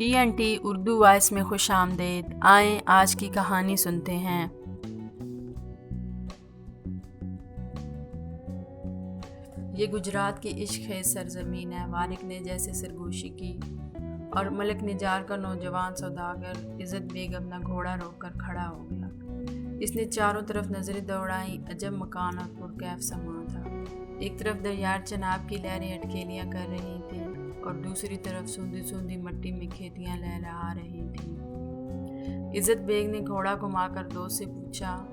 TNT Urdu voice میں خوش آمدید۔ آئیں آج کی کہانی سنتے ہیں۔ یہ گجرات کی عشق خیز سرزمین ہے۔ وارق نے جیسے سرگوشی کی اور ملک نجار کا نوجوان سوداگر عزت بیگ اپنا گھوڑا روک کر کھڑا ہو گیا۔ اس نے چاروں طرف نظریں دوڑائیں۔ عجب مکان اور پرکیف سما تھا۔ ایک طرف دریائے چناب کی لہریں اٹکیلیاں کر رہی تھیں اور دوسری طرف سوندھی سوندھی مٹی میں کھیتیاں لہلہا رہی تھیں۔ عزت بیگ نے گھوڑا گھما کر دوست سے پوچھا،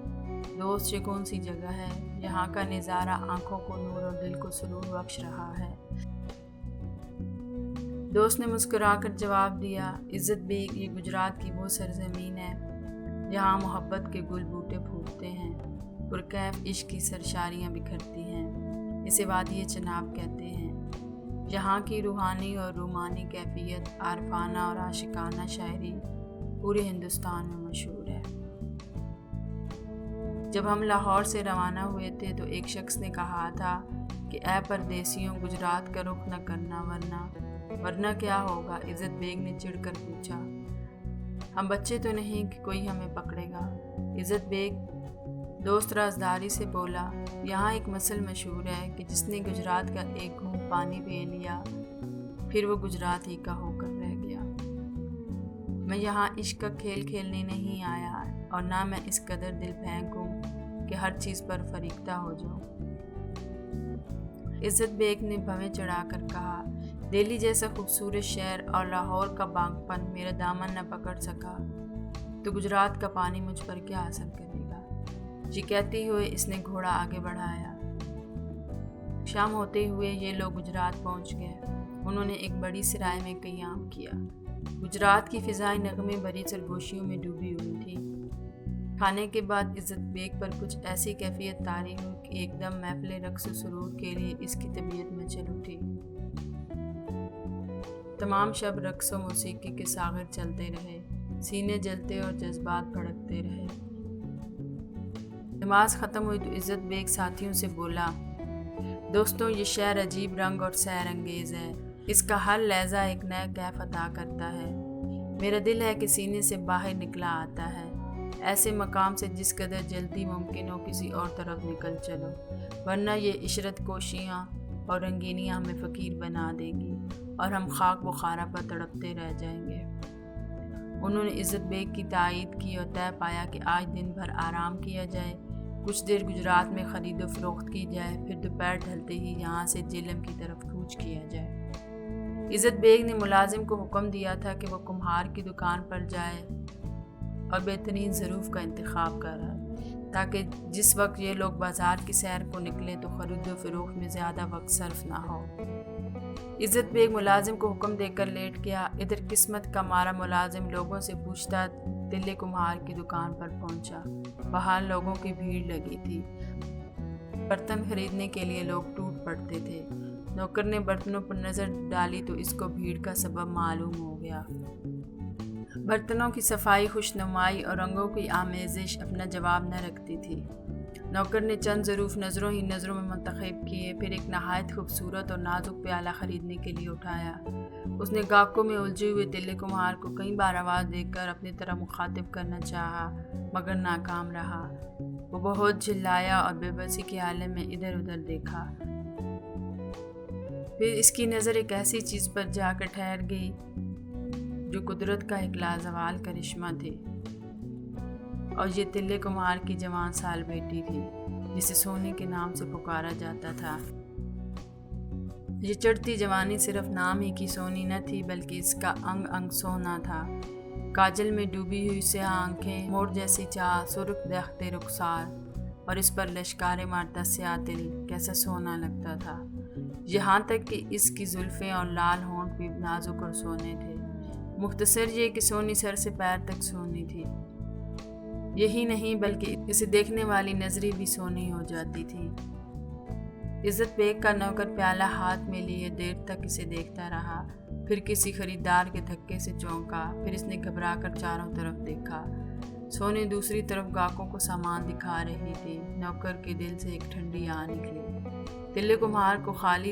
دوست یہ کون سی جگہ ہے؟ یہاں کا نظارہ آنکھوں کو نور اور دل کو سرور بخش رہا ہے۔ دوست نے مسکرا کر جواب دیا، عزت بیگ، یہ گجرات کی وہ سرزمین ہے جہاں محبت کے گل بوٹے پھوٹتے ہیں، پرکیف عشق کی سرشاریاں بکھرتی ہیں۔ اسے وادی چناب کہتے ہیں۔ یہاں کی روحانی اور رومانی کیفیت، عارفانہ اور عاشقانہ شاعری پورے ہندوستان میں مشہور ہے۔ جب ہم لاہور سے روانہ ہوئے تھے تو ایک شخص نے کہا تھا کہ اے پردیسیوں، گجرات کا رخ نہ کرنا ورنہ کیا ہوگا؟ عزت بیگ نے چڑھ کر پوچھا، ہم بچے تو نہیں کہ کوئی ہمیں پکڑے گا؟ عزت بیگ دوست رازداری سے بولا، یہاں ایک مثل مشہور ہے کہ جس نے گجرات کا ایک گھونٹ پانی پی لیا پھر وہ گجرات ہی کا ہو کر رہ گیا۔ میں یہاں عشق کا کھیل کھیلنے نہیں آیا اور نہ میں اس قدر دل پھینکوں کہ ہر چیز پر فریفتہ ہو جاؤں۔ عزت بیگ نے بھویں چڑھا کر کہا، دہلی جیسا خوبصورت شہر اور لاہور کا بانگ پن میرا دامن نہ پکڑ سکا تو گجرات کا پانی مجھ پر کیا اثر کرے گا؟ یہ کہتے ہوئے اس نے گھوڑا آگے بڑھایا۔ شام ہوتے ہوئے یہ لوگ گجرات پہنچ گئے۔ انہوں نے ایک بڑی سرائے میں قیام کیا۔ گجرات کی فضائیں نغمے بھری سرگوشیوں میں ڈوبی ہوئی تھی۔ کھانے کے بعد عزت بیگ پر کچھ ایسی کیفیت طاری ہوئی کہ ایک دم محفل رقص و سرور کے لیے اس کی طبیعت میں چل اٹھی۔ تمام شب رقص و موسیقی کے ساغر چلتے رہے، سینے جلتے اور جذبات بھڑکتے رہے۔ نماز ختم ہوئی تو عزت بیگ ساتھیوں سے بولا، دوستوں، یہ شہر عجیب رنگ اور سیر انگیز ہے۔ اس کا ہر لہجہ ایک نیا کیف عطا کرتا ہے۔ میرا دل ہے کہ سینے سے باہر نکلا آتا ہے۔ ایسے مقام سے جس قدر جلدی ممکن ہو کسی اور طرف نکل چلو، ورنہ یہ عشرت کوشیاں اور رنگینیاں ہمیں فقیر بنا دیں گی اور ہم خاک بخارا پر تڑپتے رہ جائیں گے۔ انہوں نے عزت بیگ کی تائید کی اور طے پایا کہ آج دن بھر آرام کیا جائے، کچھ دیر گجرات میں خرید و فروخت کی جائے، پھر دوپہر ڈھلتے ہی یہاں سے جہلم کی طرف کوچ کیا جائے۔ عزت بیگ نے ملازم کو حکم دیا تھا کہ وہ کمہار کی دکان پر جائے اور بہترین ظروف کا انتخاب کرے تاکہ جس وقت یہ لوگ بازار کی سیر کو نکلیں تو خرید و فروخت میں زیادہ وقت صرف نہ ہو۔ عزت بیگ ملازم کو حکم دے کر لیٹ گیا۔ ادھر قسمت کا مارا ملازم لوگوں سے پوچھتا تلے کمہار کی دکان پر پہنچا۔ باہر لوگوں کی بھیڑ لگی تھی۔ برتن خریدنے کے لیے لوگ ٹوٹ پڑتے تھے۔ نوکر نے برتنوں پر نظر ڈالی تو اس کو بھیڑ کا سبب معلوم ہو گیا۔ برتنوں کی صفائی، خوشنمائی اور رنگوں کی آمیزش اپنا جواب نہ رکھتی تھی۔ نوکر نے چند ظروف نظروں میں منتخب کیے، پھر ایک نہایت خوبصورت اور نازک پیالہ خریدنے کے لیے اٹھایا۔ اس نے گاہکوں میں الجھے ہوئے تلے کمہار کو کئی بار آواز دے کر اپنی طرف مخاطب کرنا چاہا مگر ناکام رہا۔ وہ بہت جھلایا اور بے بسی کے عالم میں ادھر ادھر دیکھا۔ پھر اس کی نظر ایک ایسی چیز پر جا کر ٹھہر گئی جو قدرت کا ایک لازوال کرشمہ تھی، اور یہ تلے کمہار کی جوان سال بیٹی تھی جسے سونی کے نام سے پکارا جاتا تھا۔ یہ چڑھتی جوانی صرف نام ہی کی سونی نہ تھی بلکہ اس کا انگ انگ سونا تھا۔ کاجل میں ڈوبی ہوئی سیاہ آنکھیں، مور جیسی چاہ، سرخ دختے رخسار اور اس پر لشکارے مارتا سیاہ دل کیسا سونا لگتا تھا، یہاں تک کہ اس کی زلفیں اور لال ہونٹ بھی نازک اور سونے تھے۔ مختصر یہ کہ سونی سر سے پیر تک سونی تھی۔ یہی نہیں بلکہ اسے دیکھنے والی نظریں بھی سونی ہو جاتی تھی۔ عزت بیگ کا نوکر پیالہ ہاتھ میں لیے دیر تک اسے دیکھتا رہا، پھر کسی خریدار کے دھکے سے چونکا، پھر اس نے گھبرا کر چاروں طرف دیکھا۔ سونی دوسری طرف گاہکوں کو سامان دکھا رہی تھی۔ نوکر کے دل سے ایک ٹھنڈی آہ نکلی۔ تلے کمہار کو خالی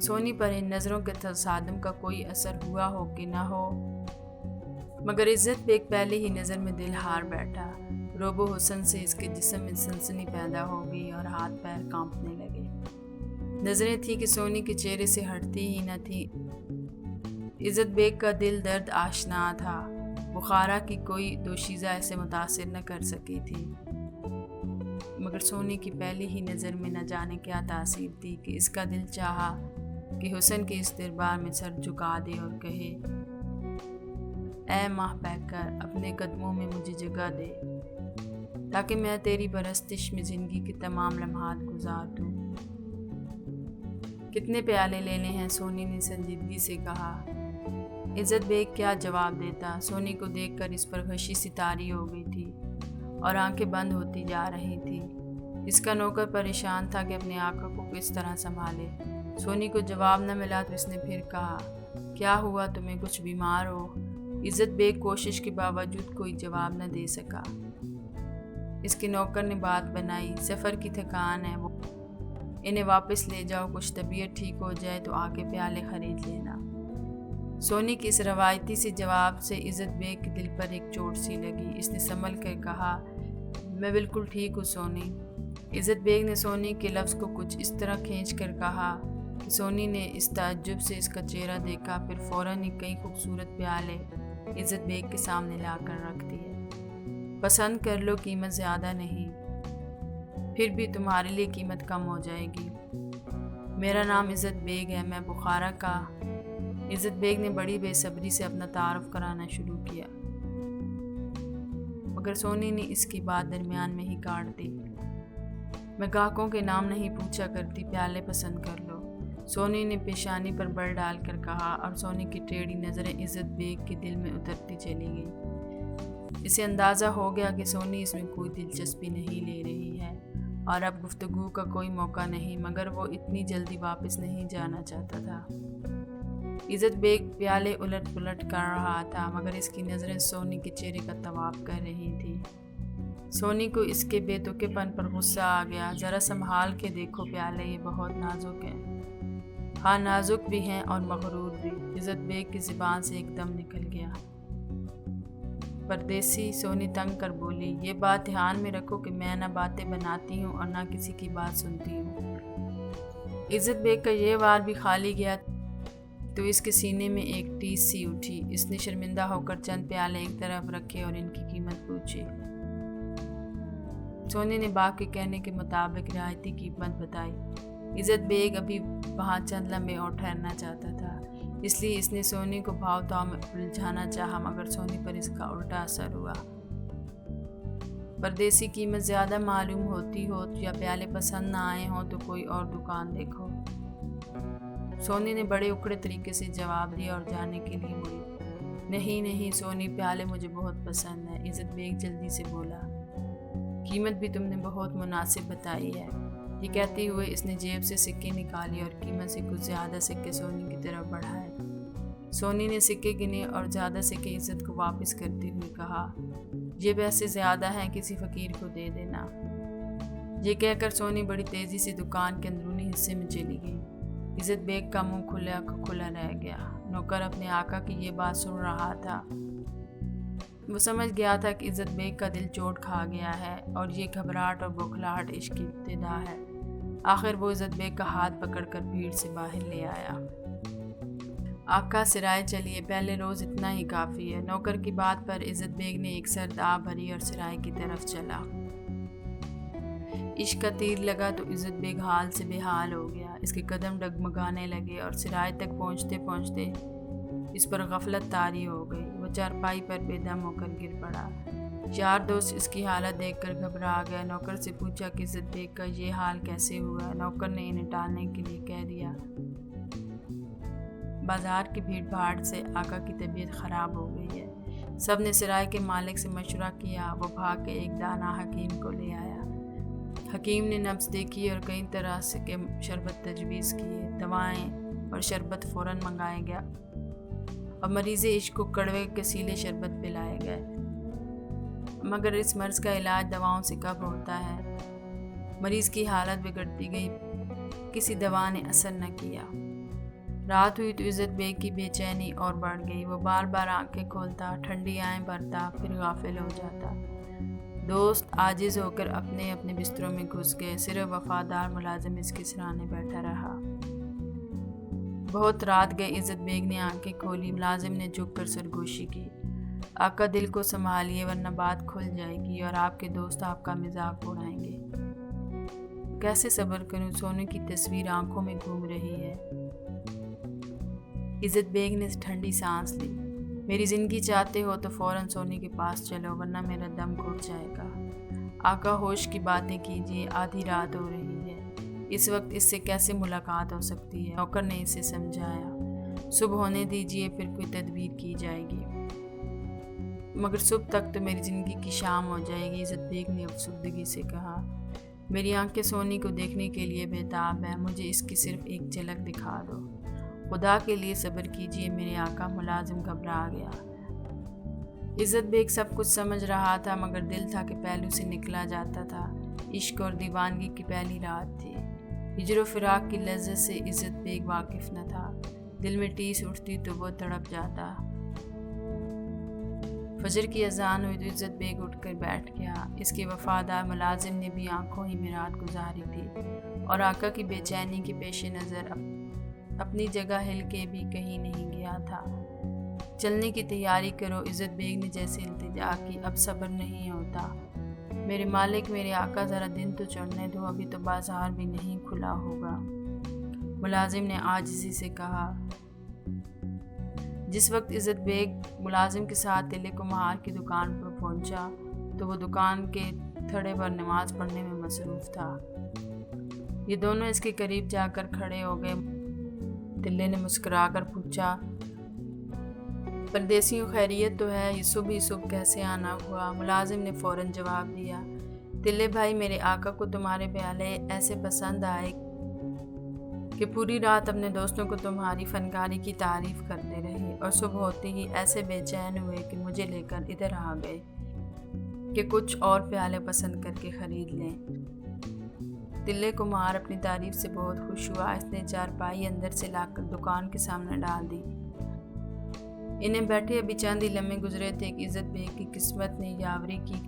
سونی پر ان نظروں کے تصادم کا کوئی اثر ہوا ہو کہ نہ ہو، مگر عزت بیگ پہلے ہی نظر میں دل ہار بیٹھا۔ روب و حسن سے اس کے جسم میں سنسنی پیدا ہو گئی اور ہاتھ پیر کانپنے لگے۔ نظریں تھی کہ سونی کے چہرے سے ہٹتی ہی نہ تھی۔ عزت بیگ کا دل درد آشنا تھا، بخارا کی کوئی دوشیزہ ایسے متاثر نہ کر سکی تھی، مگر سونی کی پہلی ہی نظر میں نہ جانے کیا تاثیر تھی کہ اس کا دل چاہا کہ حسن کے اس دربار میں سر جھکا دے اور کہے، اے ماہ بہ کر اپنے قدموں میں مجھے جگہ دے، تاکہ میں تیری پرستش میں زندگی کے تمام لمحات گزار دوں۔ کتنے پیالے لینے ہیں؟ سونی نے سنجیدگی سے کہا۔ عزت بیگ کیا جواب دیتا؟ سونی کو دیکھ کر اس پر غشی سی طاری ہو گئی تھی اور آنکھیں بند ہوتی جا رہی تھی۔ اس کا نوکر پریشان تھا کہ اپنے آقا کو کس طرح سنبھالے۔ سونی کو جواب نہ ملا تو اس نے پھر کہا، کیا ہوا تمہیں؟ کچھ بیمار ہو؟ عزت بیگ کوشش کے باوجود کوئی جواب نہ دے سکا۔ اس کے نوکر نے بات بنائی، سفر کی تھکان ہے، وہ انہیں واپس لے جاؤ، کچھ طبیعت ٹھیک ہو جائے تو آ کے پیالے خرید لینا۔ سونی کے اس روایتی سے جواب سے عزت بیگ کے دل پر ایک چوٹ سی لگی۔ اس نے سنبھل کر کہا، میں بالکل ٹھیک ہوں سونی۔ عزت بیگ نے سونی کے لفظ کو کچھ اس طرح کھینچ کر کہا کہ سونی نے اس تعجب سے اس کا چہرہ دیکھا، پھر فوراً ہی کئی خوبصورت پیالے عزت بیگ کے سامنے لا کر رکھ دیے۔ پسند کر لو، قیمت زیادہ نہیں، پھر بھی تمہارے لیے قیمت کم ہو جائے گی۔ میرا نام عزت بیگ ہے، میں بخارا کا۔ عزت بیگ نے بڑی بے صبری سے اپنا تعارف کرانا شروع کیا، مگر سونی نے اس کی بات درمیان میں ہی کاٹ دی۔ میں گاہکوں کے نام نہیں پوچھا کرتی، پیالے پسند کر لو، سونی نے پیشانی پر بل ڈال کر کہا، اور سونی کی ٹیڑھی نظریں عزت بیگ کے دل میں اترتی چلی گئی۔ اسے اندازہ ہو گیا کہ سونی اس میں کوئی دلچسپی نہیں لے رہی ہے اور اب گفتگو کا کوئی موقع نہیں، مگر وہ اتنی جلدی واپس نہیں جانا چاہتا تھا۔ عزت بیگ پیالے الٹ پلٹ کر رہا تھا، مگر اس کی نظریں سونی کے چہرے کا طواف کر رہی تھی۔ سونی کو اس کے بے تکے پن پر غصہ آ گیا۔ ذرا سنبھال کے دیکھو پیالے، یہ بہت نازک ہیں۔ ہاں، نازک بھی ہیں اور مغرور بھی، عزت بیگ کی زبان سے ایک دم نکل گیا۔ پردیسی، سونی تنگ کر بولی، یہ بات دھیان میں رکھو کہ میں نہ باتیں بناتی ہوں اور نہ کسی کی بات سنتی ہوں۔ عزت بیگ کا یہ وار بھی خالی گیا تو اس کے سینے میں ایک ٹیس سی اٹھی۔ اس نے شرمندہ ہو کر چند پیالے ایک طرف رکھے اور ان کی قیمت پوچھی۔ سونی نے باپ کے کہنے کے مطابق رعایتی قیمت بتائی۔ عزت بیگ ابھی وہاں چند لمحے اور ٹھہرنا چاہتا تھا، اس لیے اس نے سونی کو بھاؤ تاؤ میں الجھانا چاہا، مگر سونی پر اس کا الٹا اثر ہوا۔ پردیسی، قیمت زیادہ معلوم ہوتی ہو یا پیالے پسند نہ آئے ہوں تو کوئی اور دکان دیکھو۔ سونی نے بڑے اکڑے طریقے سے جواب دیا اور جانے کے لیے مڑی۔ نہیں سونی، پیالے مجھے بہت پسند ہیں، عزت بیگ جلدی سے بولا۔ قیمت بھی تم نے بہت مناسب بتائی ہے۔ یہ کہتے ہوئے اس نے جیب سے سکے نکالی اور قیمت سے کچھ زیادہ سکے سونی کی طرف بڑھائے۔ سونی نے سکے گنے اور زیادہ سکے عزت کو واپس کرتے ہوئے کہا، یہ پیسے زیادہ ہیں، کسی فقیر کو دے دینا۔ یہ کہہ کر سونی بڑی تیزی سے دکان کے اندرونی حصے میں چلی گئی۔ عزت بیگ کا منہ کھلا رہ گیا۔ نوکر اپنے آقا کی یہ بات سن رہا تھا۔ وہ سمجھ گیا تھا کہ عزت بیگ کا دل چوٹ کھا گیا ہے اور یہ گھبراہٹ اور بوکھلاہٹ عشق کی ابتدا ہے۔ آخر وہ عزت بیگ کا ہاتھ پکڑ کر بھیڑ سے باہر لے آیا۔ آقا، سرائے چلیے، پہلے روز اتنا ہی کافی ہے۔ نوکر کی بات پر عزت بیگ نے ایک سرد آہ بھری اور سرائے کی طرف چلا۔ عشق کا تیر لگا تو عزت بیگ حال سے بے حال ہو گیا۔ اس کے قدم ڈگمگانے لگے اور سرائے تک پہنچتے پہنچتے اس پر غفلت طاری ہو گئی۔ وہ چارپائی پر بے دم ہو کر گر پڑا۔ یار دوست اس کی حالت دیکھ کر گھبرا گیا۔ نوکر سے پوچھا کہ عزت بیگ کا یہ حال کیسے ہوا ہے؟ نوکر نے انہیں ٹالنے کے لیے کہہ دیا، بازار کی بھیڑ بھاڑ سے آقا کی طبیعت خراب ہو گئی ہے۔ سب نے سرائے کے مالک سے مشورہ کیا۔ وہ بھاگ کے ایک دانا حکیم کو لے آیا۔ حکیم نے نبض دیکھی اور کئی طرح سے کے شربت تجویز کیے۔ دوائیں اور شربت فوراً منگایا گیا اور مریض عشق کو کڑوے کسیلے شربت پلائے گئے، مگر اس مرض کا علاج دواؤں سے کب ہوتا ہے؟ مریض کی حالت بگڑتی گئی، کسی دوا نے اثر نہ کیا۔ رات ہوئی تو عزت بیگ کی بے چینی اور بڑھ گئی۔ وہ بار بار آنکھیں کھولتا، ٹھنڈی آہیں بھرتا، پھر غافل ہو جاتا۔ دوست عاجز ہو کر اپنے اپنے بستروں میں گھس گئے، صرف وفادار ملازم اس کے سرانے بیٹھا رہا۔ بہت رات گئی، عزت بیگ نے آنکھیں کھولی، ملازم نے جھک کر سرگوشی کی۔ آقا دل کو سنبھالیے ورنہ بات کھل جائے گی اور آپ کے دوست آپ کا مذاق اڑائیں گے۔ کیسے صبر کروں، سونو کی تصویر آنکھوں میں گھوم رہی ہے۔ عزت بیگ نے ٹھنڈی سانس لی۔ میری زندگی چاہتے ہو تو فوراً سونی کے پاس چلو ورنہ میرا دم گھٹ جائے گا۔ آقا ہوش کی باتیں کیجیے، آدھی رات ہو رہی ہے، اس وقت اس سے کیسے ملاقات ہو سکتی ہے؟ نوکر نے اسے سمجھایا۔ صبح ہونے دیجیے، پھر کوئی تدبیر کی جائے گی۔ مگر صبح تک تو میری زندگی کی شام ہو جائے گی، عزت بیگ نے افسردگی سے کہا۔ میری آنکھیں سونی کو دیکھنے کے لیے بےتاب ہیں، مجھے اس کی صرف ایک جھلک دکھا دو۔ خدا کے لیے صبر کیجیے میرے آقا، ملازم گھبرا گیا۔ عزت بیگ سب کچھ سمجھ رہا تھا مگر دل تھا کہ پہلو سے نکلا جاتا تھا۔ عشق اور دیوانگی کی پہلی رات تھی۔ ہجر و فراق کی لذت سے عزت بیگ واقف نہ تھا۔ دل میں ٹیس اٹھتی تو وہ تڑپ جاتا۔ فجر کی اذان ہوئی تو عزت بیگ اٹھ کر بیٹھ گیا۔ اس کے وفادار ملازم نے بھی آنکھوں ہی میں رات گزاری تھی اور آقا کی بے چینی کے پیش نظر اپنی جگہ ہل کے بھی کہیں نہیں گیا تھا۔ چلنے کی تیاری کرو، عزت بیگ نے جیسے التجا کی، اب صبر نہیں ہوتا۔ میرے مالک، میرے آقا، ذرا دن تو چڑھنے دو، ابھی تو بازار بھی نہیں کھلا ہوگا۔ ملازم نے عاجزی سے کہا۔ جس وقت عزت بیگ ملازم کے ساتھ تلے کمہار کی دکان پر پہنچا تو وہ دکان کے تھڑے پر نماز پڑھنے میں مصروف تھا۔ یہ دونوں اس کے قریب جا کر کھڑے ہو گئے۔ تلے نے مسکرا کر پوچھا، پردیسیوں خیریت تو ہے؟ یہ صبح ہی صبح کیسے آنا ہوا؟ ملازم نے فوراً جواب دیا، تلے بھائی، میرے آقا کو تمہارے پیالے ایسے پسند آئے کہ پوری رات اپنے دوستوں کو تمہاری فنکاری کی تعریف کرتے رہے اور صبح ہوتے ہی ایسے بے چین ہوئے کہ مجھے لے کر ادھر آ گئے کہ کچھ اور پیالے پسند کر کے خرید لیں۔ تلے کمار اپنی تعریف سے بہت خوش ہوا۔ اس نے چارپائی اندر سے لا کر دکان کے سامنے ڈال دی۔ انہیں بیٹھے ابھی چند ہی لمحے گزرے تھے کہ عزت بیگ کی قسمت نے یاوری کی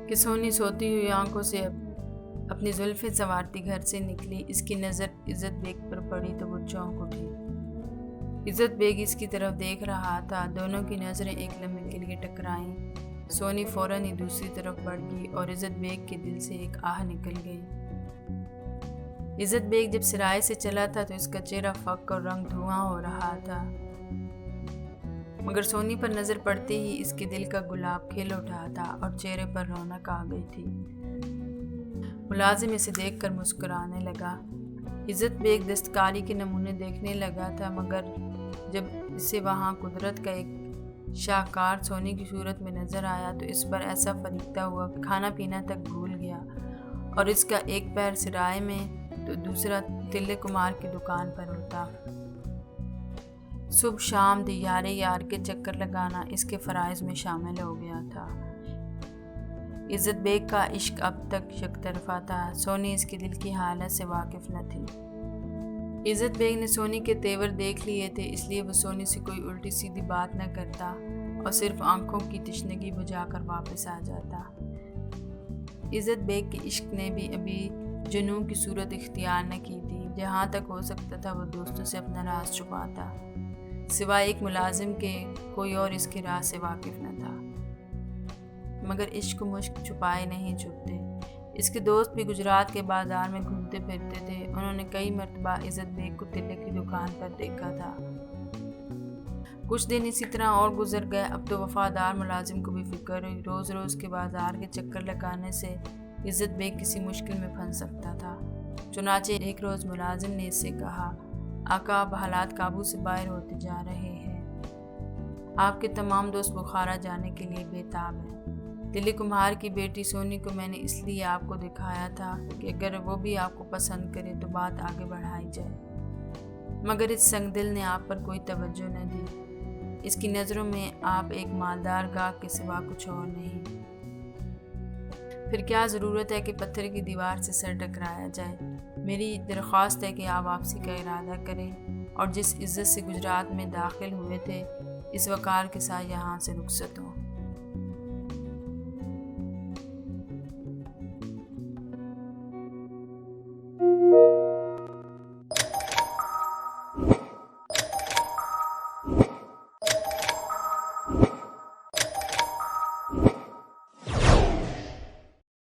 کہ سونی سوتی ہوئی آنکھوں سے اپنی زلفیں سنوارتی گھر سے نکلی۔ اس کی نظر عزت بیگ پر پڑی تو وہ چونک اٹھی۔ عزت بیگ اس کی طرف دیکھ رہا تھا۔ دونوں کی نظریں ایک لمحے کے لیے ٹکرائیں۔ سونی فوراً ہی دوسری طرف بڑھ گئی اور عزت بیگ کے دل سے ایک آہ نکل گئی۔ عزت بیگ جب سرائے سے چلا تھا تو اس کا چہرہ فک اور رنگ دھواں ہو رہا تھا، مگر سونی پر نظر پڑتے ہی اس کے دل کا گلاب کھل اٹھا تھا اور چہرے پر رونق آ گئی تھی۔ ملازم اسے دیکھ کر مسکرانے لگا۔ عزت بیگ دستکاری کے نمونے دیکھنے لگا تھا مگر جب اسے وہاں قدرت کا ایک شاہکار سونی کی صورت میں نظر آیا تو اس پر ایسا فریفتہ ہوا کہ کھانا پینا تک بھول گیا اور اس کا ایک پیر سرائے میں تو دوسرا تلے کمار کی دکان پر ہوتا۔ صبح شام دیارے یار کے چکر لگانا اس کے فرائض میں شامل ہو گیا تھا۔ عزت بیگ کا عشق اب تک یک طرفہ تھا۔ سونی اس کے دل کی حالت سے واقف نہ تھی۔ عزت بیگ نے سونی کے تیور دیکھ لیے تھے، اس لیے وہ سونی سے کوئی الٹی سیدھی بات نہ کرتا اور صرف آنکھوں کی تشنگی بجھا کر واپس آ جاتا۔ عزت بیگ کے عشق نے بھی ابھی جنون کی صورت اختیار نہ کی تھی۔ جہاں تک ہو سکتا تھا وہ دوستوں سے اپنا راز چھپاتا، سوائے ایک ملازم کے کوئی اور اس کے راز سے واقف نہ تھا۔ مگر عشق و مشق چھپائے نہیں چھپتے۔ اس کے دوست بھی گجرات کے بازار میں گھومتے پھرتے تھے۔ انہوں نے کئی مرتبہ عزت بیگ کو تلے کی دکان پر دیکھا تھا۔ کچھ دن اسی طرح اور گزر گئے۔ اب تو وفادار ملازم کو بھی فکر ہوئی، روز روز کے بازار کے چکر لگانے سے عزت بیگ کسی مشکل میں پھنس سکتا تھا۔ چنانچہ ایک روز ملازم نے اس سے کہا، آقا، اب حالات قابو سے باہر ہوتے جا رہے ہیں۔ آپ کے تمام دوست بخارا جانے کے لیے بےتاب ہیں۔ تلے کمہار کی بیٹی سونی کو میں نے اس لیے آپ کو دکھایا تھا کہ اگر وہ بھی آپ کو پسند کرے تو بات آگے بڑھائی جائے، مگر اس سنگ دل نے آپ پر کوئی توجہ نہ دی۔ اس کی نظروں میں آپ ایک مالدار گاہک کے سوا کچھ اور نہیں۔ پھر کیا ضرورت ہے کہ پتھر کی دیوار سے سر ٹکرایا جائے۔ میری درخواست ہے کہ آپ واپسی کا ارادہ کریں اور جس عزت سے گجرات میں داخل ہوئے تھے اس وقار کے ساتھ یہاں سے رخصت ہوں۔